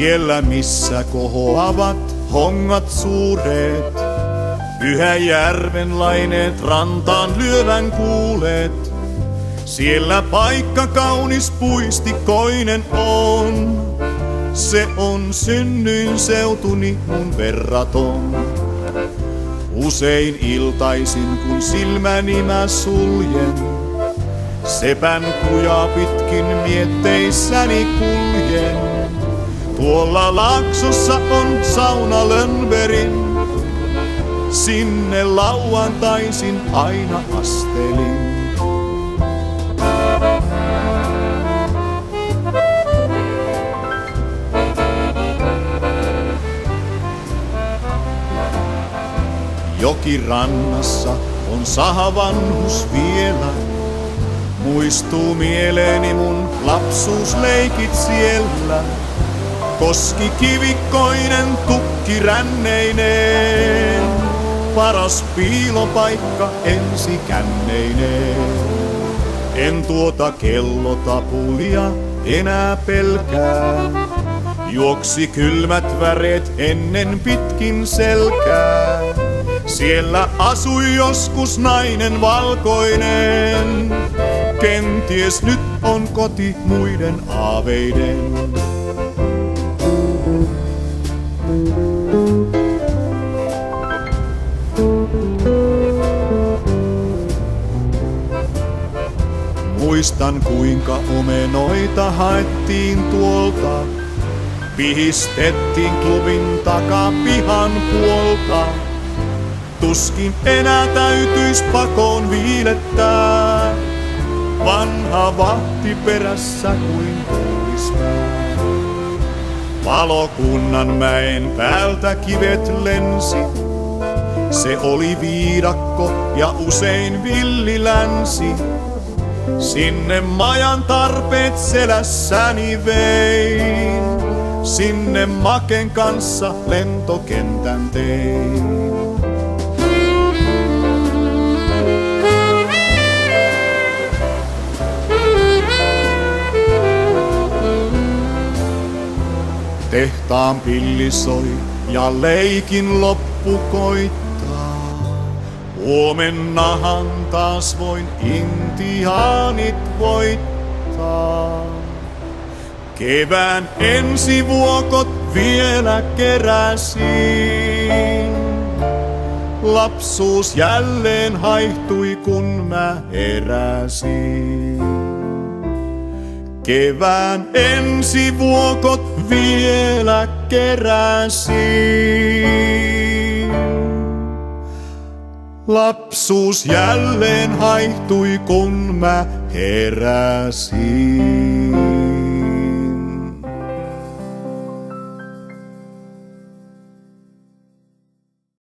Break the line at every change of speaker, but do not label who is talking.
Siellä missä kohoavat hongat suuret, Pyhäjärven laineet rantaan lyövän kuulet. Siellä paikka kaunis puistikoinen on, se on synnyinseutuni mun verraton. Usein iltaisin kun silmäni mä suljen, sepän kujaa pitkin mietteissäni kuljen. Tuolla Laaksossa on sauna Lönnbergin, sinne lauantaisin aina astelin. Jokirannassa on sahavanhus vielä, muistuu mieleeni mun lapsuusleikit siellä. Koski kivikkoinen tukki ränneineen, paras piilopaikka ensi känneineen. En tuota kellotapulia enää pelkää, juoksi kylmät väreet ennen pitkin selkää. Siellä asui joskus nainen valkoinen, kenties nyt on koti muiden aaveiden. Muistan kuinka omenoita haettiin tuolta, pihistettiin klubin takapihan puolta. Tuskin enää täytyis pakoon viilettää, vanha vahti perässä kuin kuulispää. Palokunnan mäen päältä kivet lensi, se oli viidakko ja usein villilänsi. Sinne majan tarpeet selässäni vein, sinne Maken kanssa lentokentän tein. Tehtaan pilli soi ja leikin loppu koittaa. Huomennahan taas voin intiaanit voittaa. Kevään ensivuokot vielä keräsin. Lapsuus jälleen haihtui kun mä heräsin. Kevään ensivuokot vielä keräsin. Lapsuus jälleen haihtui kun mä heräsin.